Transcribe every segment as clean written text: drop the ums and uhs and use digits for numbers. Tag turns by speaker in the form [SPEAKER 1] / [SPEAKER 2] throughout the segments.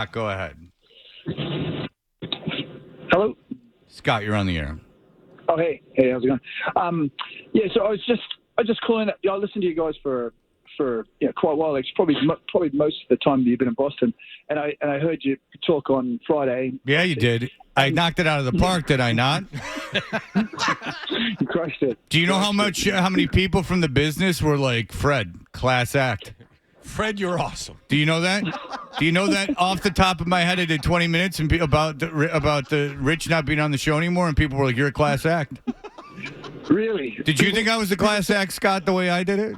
[SPEAKER 1] Go ahead.
[SPEAKER 2] Hello?
[SPEAKER 1] Scott, you're on the air.
[SPEAKER 2] Oh, hey, how's it going? So I was just calling. I listened to you guys for quite a while. It's probably most of the time you've been in Boston, and I heard you talk on Friday.
[SPEAKER 1] Yeah, you did. I knocked it out of the park, did I not?
[SPEAKER 2] You crushed it.
[SPEAKER 1] Do you know how many people from the business were like, Fred, class act?
[SPEAKER 3] Fred, you're awesome.
[SPEAKER 1] Do you know that? Do you know that off the top of my head? I did 20 minutes and about the Rich not being on the show anymore, and people were like, "You're a class act."
[SPEAKER 2] Really?
[SPEAKER 1] Did you think I was a class act, Scott, the way I did it?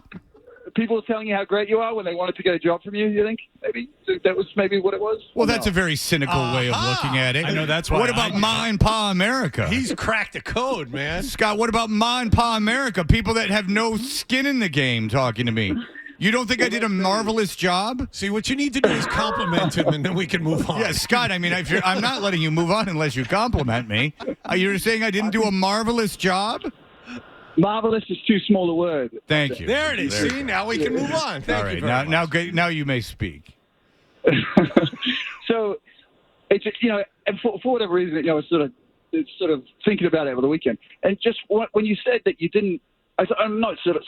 [SPEAKER 2] People were telling you how great you are when they wanted to get a job from you. You think maybe that was maybe what it was?
[SPEAKER 1] Well, that's a very cynical way of looking at it.
[SPEAKER 3] I know that's why.
[SPEAKER 1] What about Ma and Pa America?
[SPEAKER 3] He's cracked the code, man.
[SPEAKER 1] Scott, what about Ma and Pa America? People that have no skin in the game talking to me. You don't think I did a marvelous job?
[SPEAKER 3] See, what you need to do is compliment him, and then we can move on.
[SPEAKER 1] Yeah, Scott, I mean, I'm not letting you move on unless you compliment me. You're saying I didn't do a marvelous job?
[SPEAKER 2] Marvelous is too small a word.
[SPEAKER 1] Thank you.
[SPEAKER 3] There it is. See, now we can move on. Thank
[SPEAKER 1] All right,
[SPEAKER 3] you very much.
[SPEAKER 1] now you may speak.
[SPEAKER 2] So it's and for whatever reason, I was sort of thinking about it over the weekend, and just when you said that you didn't, I'm not sort of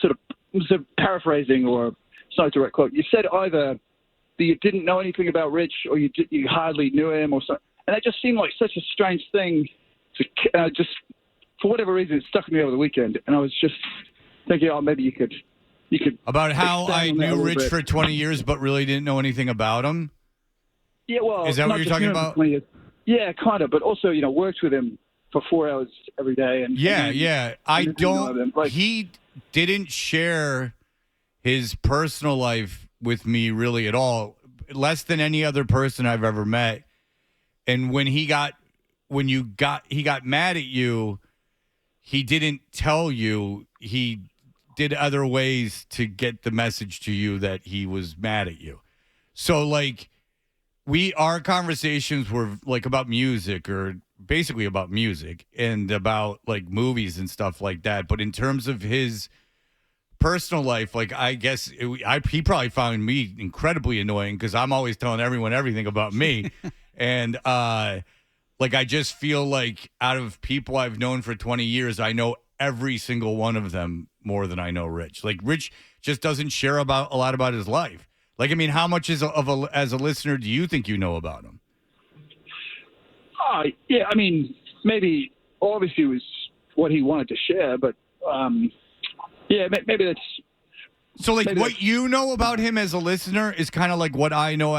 [SPEAKER 2] paraphrasing, or it's not a direct quote. You said either that you didn't know anything about Rich, or you hardly knew him, or something, and that just seemed like such a strange thing to just. For whatever reason, it stuck with me over the weekend, and I was just thinking, maybe you could
[SPEAKER 1] about how I knew Rich
[SPEAKER 2] bit.
[SPEAKER 1] for 20 years, but really didn't know anything about him.
[SPEAKER 2] Yeah, well,
[SPEAKER 1] is that what you're talking about?
[SPEAKER 2] Yeah, kind of, but also, worked with him for 4 hours every day, and
[SPEAKER 1] I don't. He didn't share his personal life with me really at all, less than any other person I've ever met. And when he got mad at you. He didn't tell you. He did other ways to get the message to you that he was mad at you. So, like, our conversations were, like, about music, or basically about music, and about, like, movies and stuff like that. But in terms of his personal life, like, I guess he probably found me incredibly annoying because I'm always telling everyone everything about me. And, like, I just feel like out of people I've known for 20 years, I know every single one of them more than I know Rich. Like, Rich just doesn't share a lot about his life. Like, I mean, how much as a listener do you think you know about him?
[SPEAKER 2] Yeah, I mean, maybe obviously it was what he wanted to share, but maybe that's.
[SPEAKER 1] So, like, what you know about him as a listener is kind of like what I know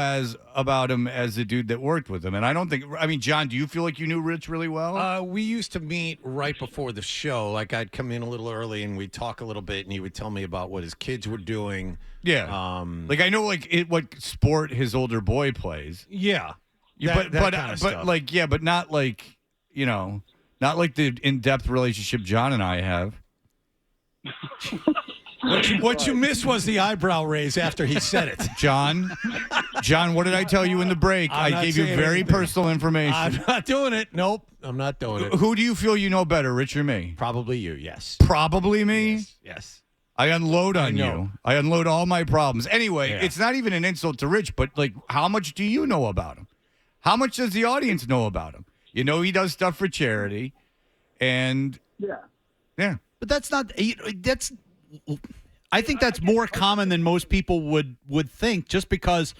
[SPEAKER 1] about him as a dude that worked with him. And I don't think, I mean, John, do you feel like you knew Rich really well?
[SPEAKER 3] We used to meet right before the show. Like, I'd come in a little early, and we'd talk a little bit, and he would tell me about what his kids were doing.
[SPEAKER 1] Yeah. Like, I know, like, what sport his older boy plays.
[SPEAKER 3] Yeah.
[SPEAKER 1] But not like, not like the in-depth relationship John and I have.
[SPEAKER 3] What you missed was the eyebrow raise after he said it.
[SPEAKER 1] John, what did I tell you in the break? I gave you very personal information.
[SPEAKER 3] I'm not doing it. Nope, I'm not doing it.
[SPEAKER 1] Who do you feel you know better, Rich or me?
[SPEAKER 3] Probably you, yes.
[SPEAKER 1] Probably me?
[SPEAKER 3] Yes.
[SPEAKER 1] I unload on you. I unload all my problems. Anyway, It's not even an insult to Rich, but, like, how much do you know about him? How much does the audience know about him? You know, he does stuff for charity, and... Yeah.
[SPEAKER 4] But that's not... I think that's more common than most people would think, just because,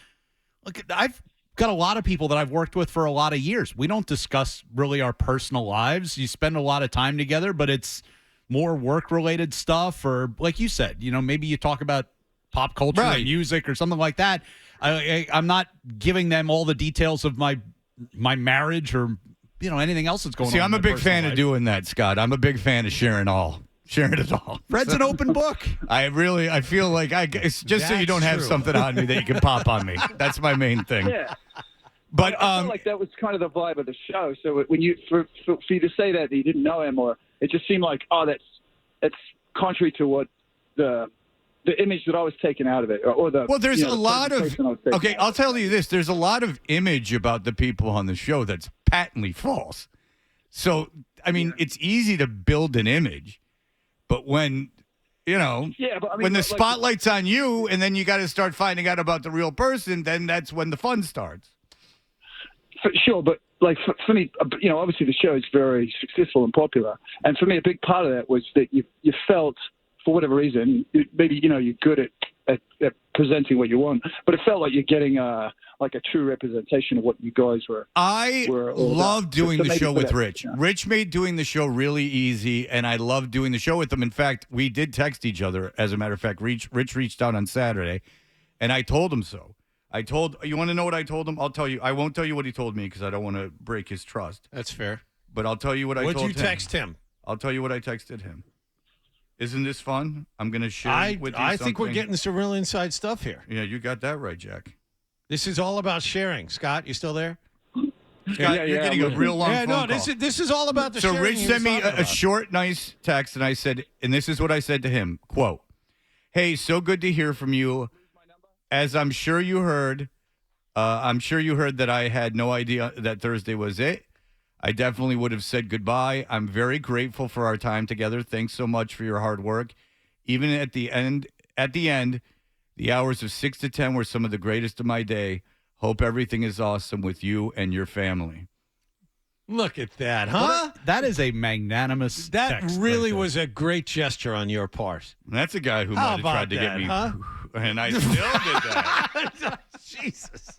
[SPEAKER 4] look, I've got a lot of people that I've worked with for a lot of years. We don't discuss really our personal lives. You spend a lot of time together, but it's more work-related stuff, or like you said, maybe you talk about pop culture or music or something like that. I'm not giving them all the details of my marriage or, anything else that's going on.
[SPEAKER 1] See, I'm a big fan
[SPEAKER 4] life.
[SPEAKER 1] of doing that, Scott. I'm a big fan of sharing it all.
[SPEAKER 4] Fred's an open book.
[SPEAKER 1] I feel like it's just so you don't have something on me that you can pop on me. That's my main thing.
[SPEAKER 2] Yeah.
[SPEAKER 1] But
[SPEAKER 2] I feel like that was kind of the vibe of the show. So when for you to say that you didn't know him, or it just seemed like, that's contrary to what the image that I was taking out of it, or the
[SPEAKER 1] there's a lot of I'll tell you this. There's a lot of image about the people on the show that's patently false. So I mean, it's easy to build an image. But when, when the spotlight's on you, and then you got to start finding out about the real person, then that's when the fun starts.
[SPEAKER 2] for sure, but like for me, obviously the show is very successful and popular, and for me, a big part of that was that you felt, for whatever reason, maybe you're good at presenting what you want, but it felt like you're getting like a true representation of what you guys were.
[SPEAKER 1] I
[SPEAKER 2] all
[SPEAKER 1] love
[SPEAKER 2] about.
[SPEAKER 1] doing
[SPEAKER 2] So
[SPEAKER 1] the
[SPEAKER 2] maybe
[SPEAKER 1] show
[SPEAKER 2] for
[SPEAKER 1] with
[SPEAKER 2] that,
[SPEAKER 1] Rich.
[SPEAKER 2] yeah.
[SPEAKER 1] Rich made doing the show really easy, and I love doing the show with him. In fact, we did text each other. As a matter of fact, Rich reached out on Saturday, and I told him so. You want to know what I told him? I'll tell you. I won't tell you what he told me because I don't want to break his trust.
[SPEAKER 3] That's fair.
[SPEAKER 1] But I'll tell you what I told him.
[SPEAKER 3] What'd you text him?
[SPEAKER 1] I'll tell you what I texted him. Isn't this fun? I'm going to share with you
[SPEAKER 3] I think we're
[SPEAKER 1] something.
[SPEAKER 3] getting some real inside stuff here.
[SPEAKER 1] Yeah, you got that right, Jack.
[SPEAKER 3] This is all about sharing. Scott, you still there?
[SPEAKER 1] Scott, you're getting a real long phone call.
[SPEAKER 3] This is all about the
[SPEAKER 1] So
[SPEAKER 3] sharing.
[SPEAKER 1] Rich
[SPEAKER 3] he
[SPEAKER 1] sent
[SPEAKER 3] was
[SPEAKER 1] me
[SPEAKER 3] talking
[SPEAKER 1] a
[SPEAKER 3] about.
[SPEAKER 1] short, nice text, and I said, and this is what I said to him, quote, "Hey, so good to hear from you. As I'm sure you heard that I had no idea that Thursday was it. I definitely would have said goodbye. I'm very grateful for our time together. Thanks so much for your hard work. Even at the end, the hours of 6 to 10 were some of the greatest of my day. Hope everything is awesome with you and your family."
[SPEAKER 3] Look at that, huh?
[SPEAKER 4] That is a magnanimous
[SPEAKER 3] That
[SPEAKER 4] text
[SPEAKER 3] really
[SPEAKER 4] right there.
[SPEAKER 3] was a great gesture on your part.
[SPEAKER 1] And that's a guy who
[SPEAKER 3] How
[SPEAKER 1] might have
[SPEAKER 3] about
[SPEAKER 1] tried to get
[SPEAKER 3] that,
[SPEAKER 1] me,
[SPEAKER 3] huh?
[SPEAKER 1] and I still did that.
[SPEAKER 3] Jesus.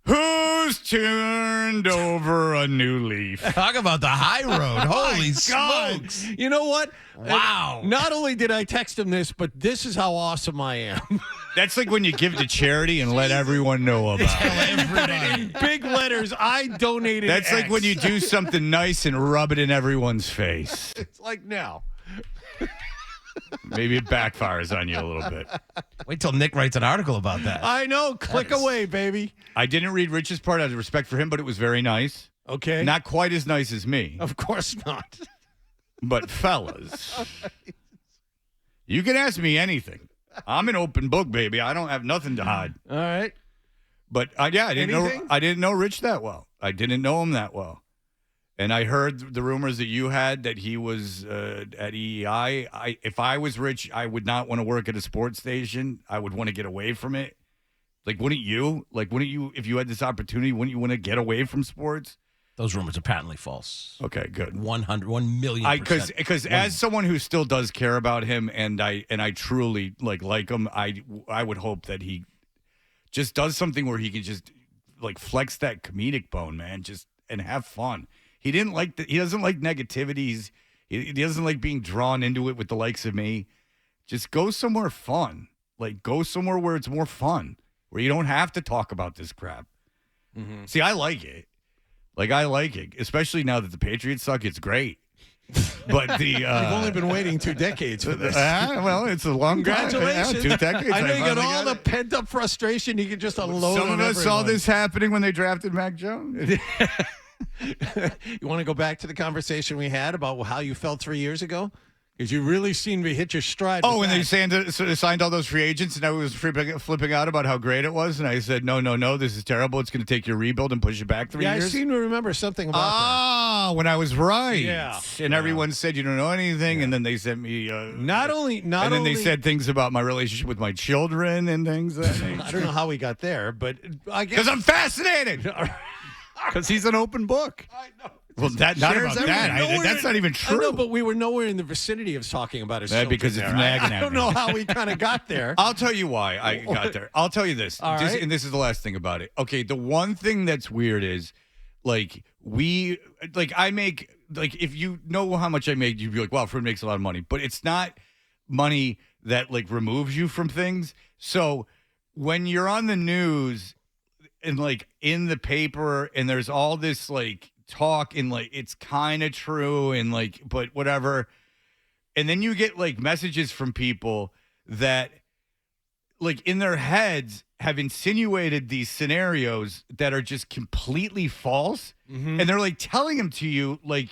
[SPEAKER 1] Who's turned over a new leaf?
[SPEAKER 5] Talk about the high road. Holy
[SPEAKER 3] God.
[SPEAKER 5] smokes.
[SPEAKER 3] You know what?
[SPEAKER 5] Wow.
[SPEAKER 3] Not only did I text him this, but this is how awesome I am.
[SPEAKER 1] That's like when you give to charity and let everyone know about it.
[SPEAKER 5] Everybody.
[SPEAKER 3] Big letters, I donated
[SPEAKER 1] That's like
[SPEAKER 3] X.
[SPEAKER 1] when you do something nice and rub it in everyone's face.
[SPEAKER 3] It's like now.
[SPEAKER 1] Maybe it backfires on you a little bit.
[SPEAKER 5] Wait till Nick writes an article about that.
[SPEAKER 3] I know. Click away, baby.
[SPEAKER 1] I didn't read Rich's part out of respect for him, but it was very nice.
[SPEAKER 3] Okay.
[SPEAKER 1] Not quite as nice as me,
[SPEAKER 3] Of course not.
[SPEAKER 1] but fellas, you can ask me anything. I'm an open book, baby. I don't have nothing to hide.
[SPEAKER 3] All right.
[SPEAKER 1] But I didn't
[SPEAKER 3] Anything?
[SPEAKER 1] know. I didn't know Rich that well. I didn't know him that well, and I heard the rumors that you had that he was at EEI. If I was Rich, I would not want to work at a sports station. I would want to get away from it. Like, wouldn't you? Like, wouldn't you? If you had this opportunity, wouldn't you want to get away from sports?
[SPEAKER 5] Those rumors are patently false.
[SPEAKER 1] Okay, good.
[SPEAKER 5] 1 million percent.
[SPEAKER 1] Because as someone who still does care about him and I truly like him, I would hope that he just does something where he can just like flex that comedic bone, man, just and have fun. He doesn't like negativities. He doesn't like being drawn into it with the likes of me. Just go somewhere fun. Like go somewhere where it's more fun, where you don't have to talk about this crap.
[SPEAKER 3] Mm-hmm.
[SPEAKER 1] See, I like it. Like, I like it, especially now that the Patriots suck. It's great. But the
[SPEAKER 3] You've only been waiting 2 decades for this.
[SPEAKER 1] well, it's a long time.
[SPEAKER 3] Congratulations.
[SPEAKER 1] Yeah, 2 decades.
[SPEAKER 3] I know you got
[SPEAKER 1] finally
[SPEAKER 3] all the
[SPEAKER 1] it.
[SPEAKER 3] pent-up frustration you can just unload
[SPEAKER 1] Some
[SPEAKER 3] on
[SPEAKER 1] of us saw
[SPEAKER 3] everyone.
[SPEAKER 1] this happening when they drafted Mac Jones.
[SPEAKER 3] You want to go back to the conversation we had about how you felt 3 years ago? Because you really seemed to hit your stride.
[SPEAKER 1] Oh,
[SPEAKER 3] with
[SPEAKER 1] when
[SPEAKER 3] that.
[SPEAKER 1] they signed all those free agents, and I was flipping out about how great it was, and I said, no, this is terrible. It's going to take your rebuild and push it back 3
[SPEAKER 3] Yeah,
[SPEAKER 1] years.
[SPEAKER 3] I seem to remember something about
[SPEAKER 1] Ah, when I was right.
[SPEAKER 3] Yeah.
[SPEAKER 1] And everyone said you don't know anything, and then they sent me.
[SPEAKER 3] that. Not only,
[SPEAKER 1] and then
[SPEAKER 3] only,
[SPEAKER 1] they said things about my relationship with my children and things.
[SPEAKER 3] I don't know how we got there, but I guess
[SPEAKER 1] Because I'm fascinated.
[SPEAKER 4] Because he's an open book.
[SPEAKER 3] I know.
[SPEAKER 1] Well, not
[SPEAKER 4] shares
[SPEAKER 1] about that.
[SPEAKER 3] Nowhere
[SPEAKER 1] That's not even
[SPEAKER 3] I
[SPEAKER 1] true.
[SPEAKER 3] know, but we were nowhere in the vicinity of talking about his
[SPEAKER 1] Yeah,
[SPEAKER 3] children
[SPEAKER 1] because it's
[SPEAKER 3] there.
[SPEAKER 1] nagging
[SPEAKER 3] I
[SPEAKER 1] at
[SPEAKER 3] don't
[SPEAKER 1] me.
[SPEAKER 3] know how we kind of got there.
[SPEAKER 1] I'll tell you why I got there. I'll tell you this.
[SPEAKER 3] All right.
[SPEAKER 1] And this is the last thing about it. Okay, the one thing that's weird is, like, I make, like, if you know how much I make, you'd be like, wow, Fred makes a lot of money. But it's not money that, like, removes you from things. So when you're on the news and, like, in the paper and there's all this, like, talk and, like, it's kind of true and, like, but whatever. And then you get, like, messages from people that, like, in their heads have insinuated these scenarios that are just completely false.
[SPEAKER 3] Mm-hmm.
[SPEAKER 1] And they're, like, telling them to you, like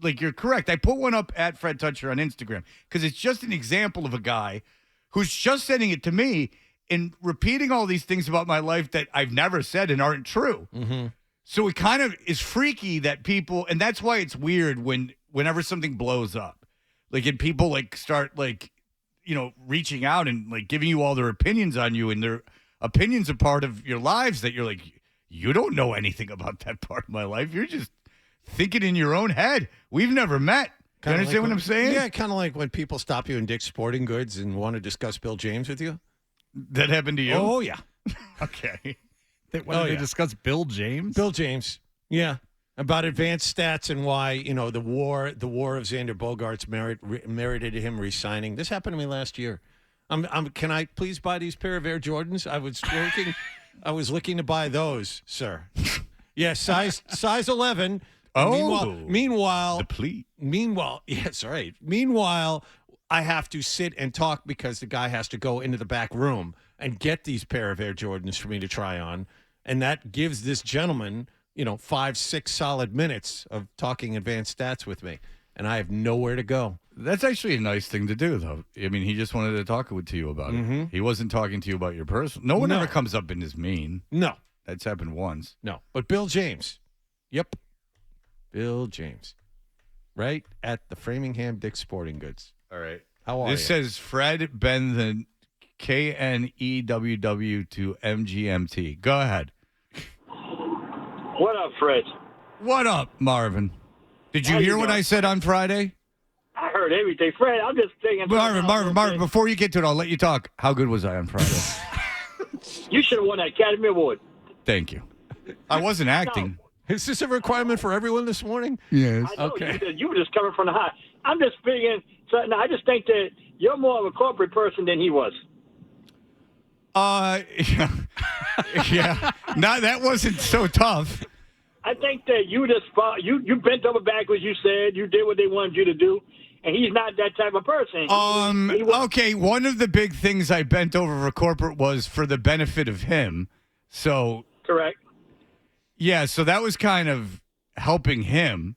[SPEAKER 1] you're correct. I put one up at Fred Toucher on Instagram because it's just an example of a guy who's just sending it to me and repeating all these things about my life that I've never said and aren't true.
[SPEAKER 3] Mm-hmm.
[SPEAKER 1] So it kind of is freaky that people, and that's why it's weird whenever something blows up, like, and people, like, start, like, you know, reaching out and, like, giving you all their opinions on you and their opinions are part of your lives that you're like, you don't know anything about that part of my life. You're just thinking in your own head. We've never met. You understand what I'm saying?
[SPEAKER 3] Yeah, kind of like when people stop you in Dick's Sporting Goods and want to discuss Bill James with you.
[SPEAKER 1] That happened to you?
[SPEAKER 3] Oh, yeah.
[SPEAKER 1] Okay.
[SPEAKER 4] When they discuss Bill James?
[SPEAKER 3] Bill James, yeah. About advanced stats and why, the war of Xander Bogaerts merited him resigning. This happened to me last year. Can I please buy these pair of Air Jordans? I was looking to buy those, sir. Yeah, size 11.
[SPEAKER 1] Oh.
[SPEAKER 3] Meanwhile,
[SPEAKER 1] Deplete.
[SPEAKER 3] Yes, right. Meanwhile, I have to sit and talk because the guy has to go into the back room and get these pair of Air Jordans for me to try on. And that gives this gentleman, 5-6 solid minutes of talking advanced stats with me. And I have nowhere to go.
[SPEAKER 1] That's actually a nice thing to do, though. I mean, he just wanted to talk to you about it. He wasn't talking to you about your personal. No one ever comes up and is mean.
[SPEAKER 3] No.
[SPEAKER 1] That's happened once.
[SPEAKER 3] No. But Bill James. Yep. Bill James. Right at the Framingham Dick's Sporting Goods.
[SPEAKER 1] All right.
[SPEAKER 3] How are you?
[SPEAKER 1] This says Fred Ben the KNEWW to MGMT. Go ahead.
[SPEAKER 6] What up, Fred?
[SPEAKER 1] What up, Marvin? Did you
[SPEAKER 6] How you
[SPEAKER 1] hear what
[SPEAKER 6] doing?
[SPEAKER 1] I said on Friday?
[SPEAKER 6] I heard everything. Fred, I'm just thinking.
[SPEAKER 1] Marvin, before you get to it, I'll let you talk. How good was I on Friday?
[SPEAKER 6] You should have won that Academy Award.
[SPEAKER 1] Thank you. I wasn't acting.
[SPEAKER 3] Is this a requirement for everyone this morning?
[SPEAKER 1] Yes.
[SPEAKER 6] I know
[SPEAKER 3] Okay.
[SPEAKER 6] you were just coming from the high. I'm just figuring. So, no, I just think that you're more of a corporate person than he was.
[SPEAKER 1] Yeah. Yeah. No, that wasn't so tough.
[SPEAKER 6] I think that you just you bent over backwards. You said you did what they wanted you to do, and he's not that type of person. He was-
[SPEAKER 1] Okay, one of the big things I bent over for corporate was for the benefit of him. So,
[SPEAKER 6] correct.
[SPEAKER 1] yeah, so that was kind of helping him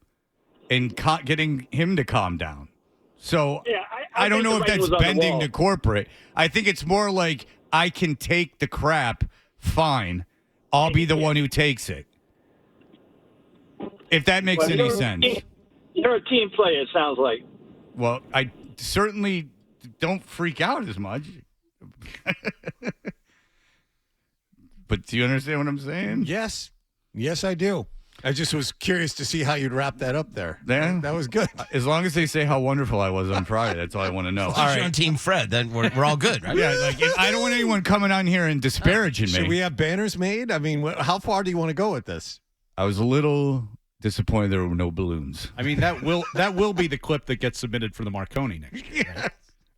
[SPEAKER 1] and getting him to calm down. So,
[SPEAKER 6] Yeah,
[SPEAKER 1] I don't
[SPEAKER 6] think
[SPEAKER 1] know
[SPEAKER 6] the
[SPEAKER 1] if
[SPEAKER 6] writing
[SPEAKER 1] that's
[SPEAKER 6] was on the
[SPEAKER 1] bending
[SPEAKER 6] wall.
[SPEAKER 1] to corporate. I think it's more like I can take the crap, fine. I'll be the one who takes it. If that makes
[SPEAKER 6] Well,
[SPEAKER 1] any
[SPEAKER 6] you're-
[SPEAKER 1] sense.
[SPEAKER 6] You're a team player. It sounds like.
[SPEAKER 1] Well, I certainly don't freak out as much. But do you understand what I'm saying?
[SPEAKER 3] Yes. Yes, I do. I just was curious to see how you'd wrap that up there.
[SPEAKER 1] Yeah.
[SPEAKER 3] That was good.
[SPEAKER 1] As long as they say how wonderful I was on Friday, that's all I want to know.
[SPEAKER 5] All
[SPEAKER 1] All
[SPEAKER 5] right. You're on
[SPEAKER 1] right.
[SPEAKER 5] Team Fred, then we're all good, right?
[SPEAKER 1] Yeah, like I don't want anyone coming on here and disparaging
[SPEAKER 3] Should
[SPEAKER 1] me.
[SPEAKER 3] we have banners made? I mean, how far do you want to go with this?
[SPEAKER 1] I was a little disappointed there were no balloons.
[SPEAKER 4] I mean, that will be the clip that gets submitted for the Marconi next year. Right?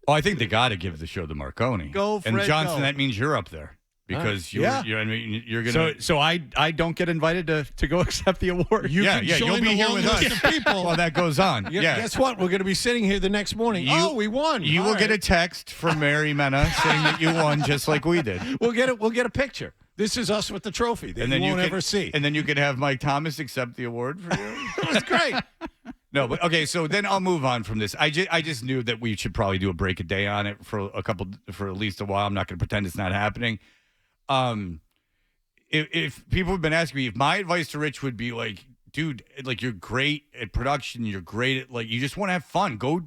[SPEAKER 1] Oh, I think they got to give the show to Marconi.
[SPEAKER 3] Go,
[SPEAKER 1] And
[SPEAKER 3] Fred,
[SPEAKER 1] Johnson,
[SPEAKER 3] go.
[SPEAKER 1] that means you're up there because
[SPEAKER 3] yeah.
[SPEAKER 1] you're gonna.
[SPEAKER 4] So I don't get invited to go accept the award.
[SPEAKER 3] You
[SPEAKER 1] yeah,
[SPEAKER 3] can
[SPEAKER 1] yeah,
[SPEAKER 3] join
[SPEAKER 1] you'll be
[SPEAKER 3] the
[SPEAKER 1] here
[SPEAKER 3] long
[SPEAKER 1] with
[SPEAKER 3] list
[SPEAKER 1] us.
[SPEAKER 3] of people.
[SPEAKER 1] Well, that goes on.
[SPEAKER 3] Yeah,
[SPEAKER 1] Yeah.
[SPEAKER 3] Guess what? We're going to be sitting here the next morning. We won.
[SPEAKER 1] You will
[SPEAKER 3] All
[SPEAKER 1] get a
[SPEAKER 3] right.
[SPEAKER 1] text from Mary Mena saying that you won, just like we did.
[SPEAKER 3] We'll get a picture. This is us with the trophy that you won't ever see.
[SPEAKER 1] And then you can have Mike Thomas accept the award for you.
[SPEAKER 3] It was great.
[SPEAKER 1] No, but okay. So then I'll move on from this. I just knew that we should probably do a break a day on it for at least a while. I'm not going to pretend it's not happening. If people have been asking me, if my advice to Rich would be like, dude, like you're great at production, you're great at you just want to have fun. Go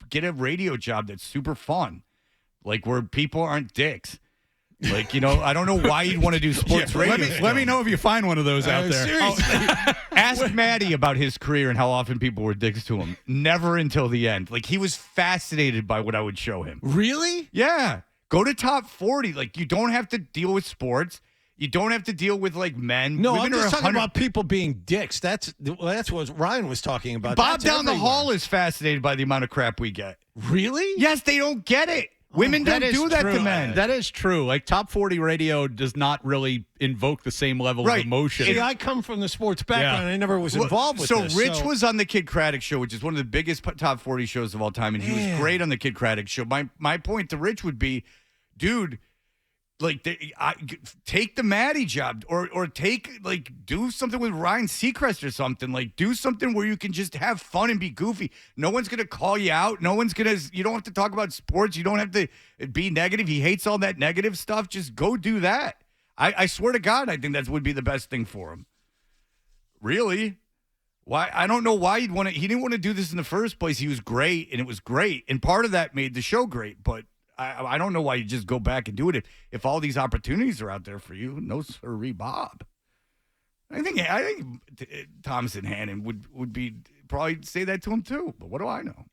[SPEAKER 1] get a radio job that's super fun, like where people aren't dicks. Like, I don't know why you'd want to do sports radio.
[SPEAKER 4] Let me know if you find one of those out there.
[SPEAKER 3] Seriously.
[SPEAKER 1] Ask Maddie about his career and how often people were dicks to him. Never until the end. Like, he was fascinated by what I would show him.
[SPEAKER 3] Really?
[SPEAKER 1] Yeah. Go to top 40. Like, you don't have to deal with sports. You don't have to deal with, men.
[SPEAKER 3] No,
[SPEAKER 1] Women
[SPEAKER 3] I'm just
[SPEAKER 1] are
[SPEAKER 3] talking
[SPEAKER 1] 100
[SPEAKER 3] about people being dicks. That's what Ryan was talking about.
[SPEAKER 1] Bob
[SPEAKER 3] That's
[SPEAKER 1] down the
[SPEAKER 3] everywhere.
[SPEAKER 1] hall is fascinated by the amount of crap we get.
[SPEAKER 3] Really?
[SPEAKER 1] Yes, they don't get it. Women don't
[SPEAKER 4] is
[SPEAKER 1] do that
[SPEAKER 4] true.
[SPEAKER 1] to men.
[SPEAKER 4] That is true. Like top 40 radio does not really invoke the same level
[SPEAKER 1] Right.
[SPEAKER 4] of emotion.
[SPEAKER 3] See, I come from the sports background.
[SPEAKER 4] Yeah.
[SPEAKER 3] I never was involved with
[SPEAKER 1] so
[SPEAKER 3] this.
[SPEAKER 1] Rich was on the Kid Craddock show, which is one of the biggest top 40 shows of all time, and he was great on the Kid Craddock show. My point to Rich would be, dude, take the Maddie job or take do something with Ryan Seacrest or something. Do something where you can just have fun and be goofy. No one's gonna call you out. No one's gonna. You don't have to talk about sports. You don't have to be negative. He hates all that negative stuff. Just go do that. I swear to God, I think that would be the best thing for him. Really? Why? I don't know why he didn't want to do this in the first place. He was great, and it was great, and part of that made the show great. But I don't know why you just go back and do it if all these opportunities are out there for you. No sirree, Bob. I think Thomas and Hannon would be probably say that to him too. But what do I know?